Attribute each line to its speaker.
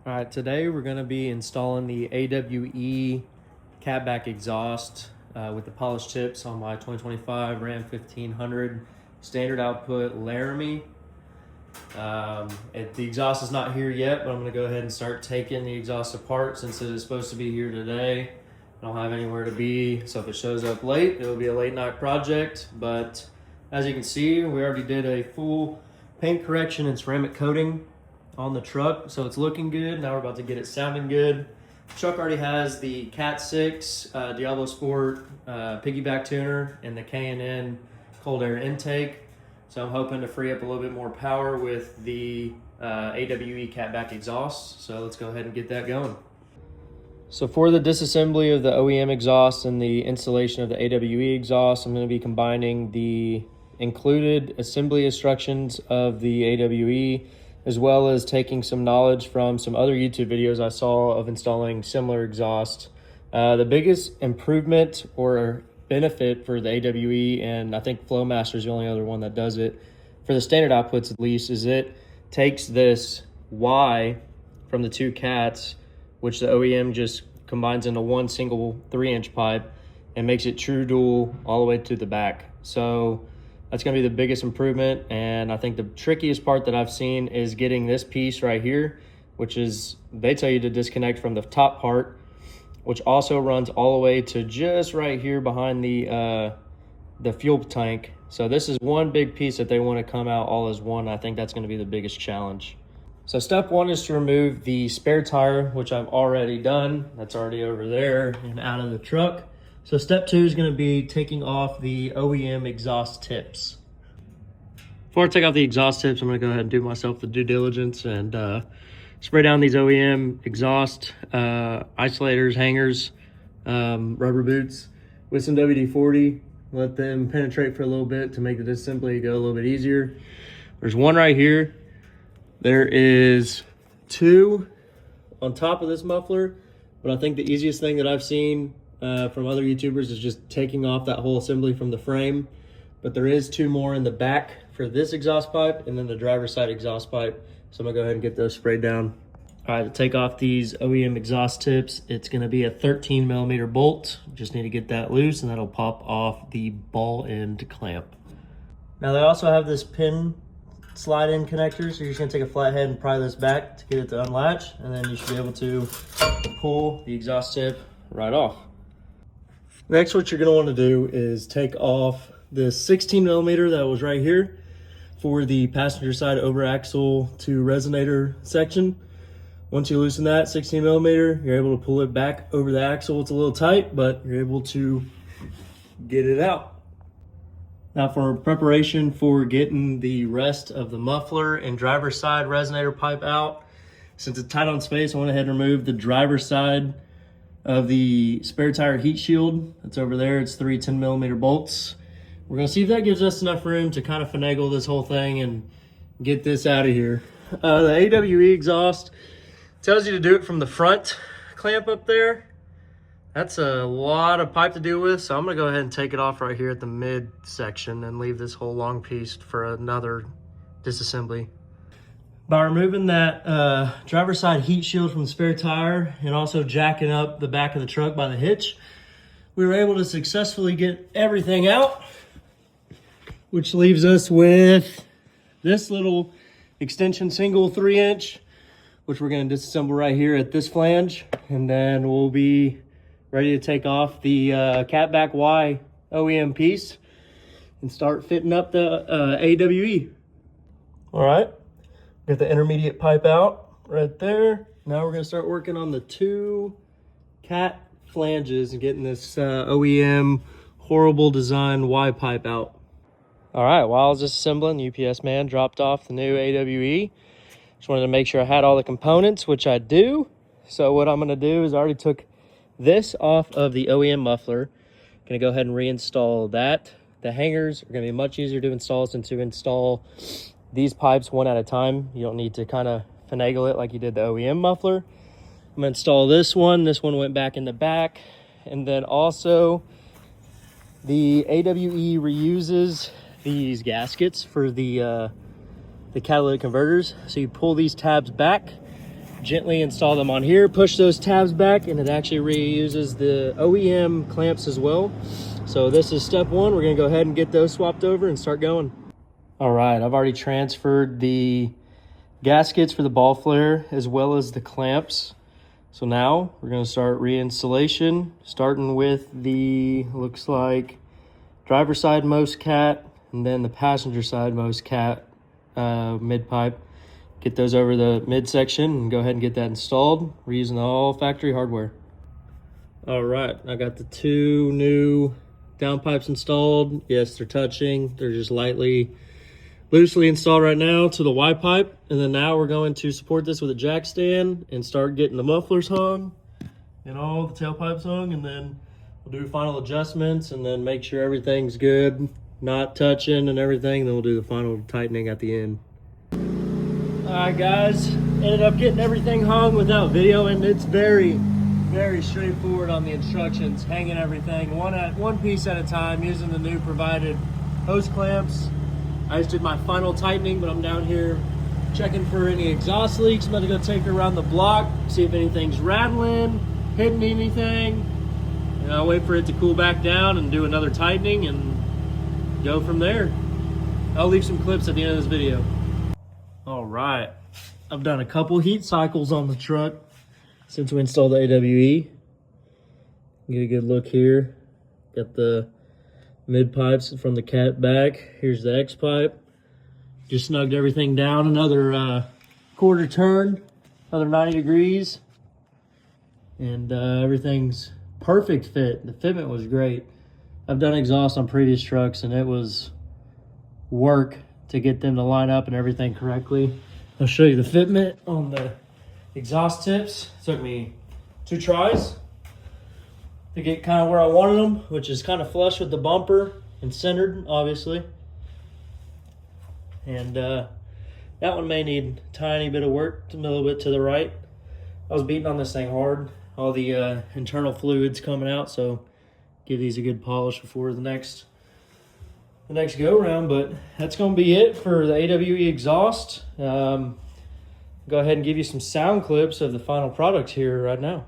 Speaker 1: All right, today we're going to be installing the AWE Catback Exhaust with the polished tips on my 2025 Ram 1500 standard output Laramie. The exhaust is not here yet, but I'm going to go ahead and start taking the exhaust apart since it is supposed to be here today. I don't have anywhere to be, so if it shows up late, it will be a late night project. But as you can see, we already did a full paint correction and ceramic coating on the truck, so it's looking good. Now we're about to get it sounding good. The truck already has the Cat 6 Diablo Sport piggyback tuner and the K&N cold air intake, so I'm hoping to free up a little bit more power with the AWE Catback Exhaust. So let's go ahead and get that going. So for the disassembly of the OEM exhaust and the installation of the AWE exhaust, I'm going to be combining the included assembly instructions of the AWE as well as taking some knowledge from some other YouTube videos I saw of installing similar exhaust. The biggest improvement or benefit for the AWE, and I think Flowmaster is the only other one that does it, for the standard outputs at least, is it takes this Y from the two cats, which the OEM just combines into one single 3-inch pipe and makes it true dual all the way to the back. So that's going to be the biggest improvement, and I think the trickiest part that I've seen is getting this piece right here, which is, they tell you to disconnect from the top part, which also runs all the way to just right here behind the fuel tank. So this is one big piece that they want to come out all as one. I think that's going to be the biggest challenge. So step one is to remove the spare tire, which I've already done. That's already over there and out of the truck. So step two is going to be taking off the OEM exhaust tips. Before I take off the exhaust tips, I'm going to go ahead and do myself the due diligence and spray down these OEM exhaust isolators, hangers, rubber boots with some WD-40. Let them penetrate for a little bit to make the disassembly go a little bit easier. There's one right here. There is two on top of this muffler, but I think the easiest thing that I've seen from other YouTubers is just taking off that whole assembly from the frame. But there is two more in the back for this exhaust pipe and then the driver's side exhaust pipe. So I'm gonna go ahead and get those sprayed down. All right, to take off these OEM exhaust tips, it's gonna be a 13mm bolt. Just need to get that loose and that'll pop off the ball end clamp. Now they also have this pin slide in connector, so you're just gonna take a flathead and pry this back to get it to unlatch, and then you should be able to pull the exhaust tip right off. Next, what you're going to want to do is take off this 16mm that was right here for the passenger side over axle to resonator section. Once you loosen that 16mm, you're able to pull it back over the axle. It's a little tight, but you're able to get it out. Now for preparation for getting the rest of the muffler and driver's side resonator pipe out, since it's tight on space, I went ahead and removed the driver's side of the spare tire heat shield that's over there. It's 3 10mm bolts. We're gonna see if that gives us enough room to kind of finagle this whole thing and get this out of here. The AWE exhaust tells you to do it from the front clamp up there. That's a lot of pipe to deal with, so I'm gonna go ahead and take it off right here at the mid section and leave this whole long piece for another disassembly. By removing that driver's side heat shield from the spare tire and also jacking up the back of the truck by the hitch, we were able to successfully get everything out, which leaves us with this little extension single 3-inch, which we're going to disassemble right here at this flange, and then we'll be ready to take off the Catback Y OEM piece and start fitting up the AWE. All right. Get the intermediate pipe out right there. Now we're gonna start working on the two cat flanges and getting this OEM horrible design Y pipe out. All right, while I was disassembling, the UPS man dropped off the new AWE. Just wanted to make sure I had all the components, which I do. So what I'm gonna do is I already took this off of the OEM muffler. Gonna go ahead and reinstall that. The hangers are gonna be much easier to install than to install these pipes one at a time. You don't need to kind of finagle it like you did the OEM muffler. I'm gonna install this one. This one went back in the back. And then also the AWE reuses these gaskets for the catalytic converters. So you pull these tabs back, gently install them on here, push those tabs back, and it actually reuses the OEM clamps as well. So this is step one. We're gonna go ahead and get those swapped over and start going. All right, I've already transferred the gaskets for the ball flare as well as the clamps. So now we're gonna start reinstallation, starting with the, looks like, driver side most cat, and then the passenger side most cat mid pipe. Get those over the midsection and go ahead and get that installed. We're using all factory hardware. All right, I got the 2 new downpipes installed. Yes, they're touching. They're just loosely installed right now to the Y pipe. And then now we're going to support this with a jack stand and start getting the mufflers hung and all the tailpipes hung, and then we'll do final adjustments and then make sure everything's good, not touching and everything. Then we'll do the final tightening at the end. All right, guys, ended up getting everything hung without video, and it's very straightforward on the instructions, hanging everything one piece at a time using the new provided hose clamps. I just did my final tightening, but I'm down here checking for any exhaust leaks. I'm about to go take her around the block, see if anything's rattling, hitting anything. And I'll wait for it to cool back down and do another tightening and go from there. I'll leave some clips at the end of this video. All right, I've done a couple heat cycles on the truck since we installed the AWE. Get a good look here. Got the mid pipes from the Catback. Here's the X pipe. Just snugged everything down another quarter turn, another 90 degrees. And everything's perfect fit. The fitment was great. I've done exhaust on previous trucks and it was work to get them to line up and everything correctly. I'll show you the fitment on the exhaust tips. It took me 2 tries to get kind of where I wanted them, which is kind of flush with the bumper and centered, obviously. And that one may need a tiny bit of work, a little bit to the right. I was beating on this thing hard. All the internal fluids coming out, so give these a good polish before the next go round. But that's gonna be it for the AWE exhaust. Go ahead and give you some sound clips of the final product here right now.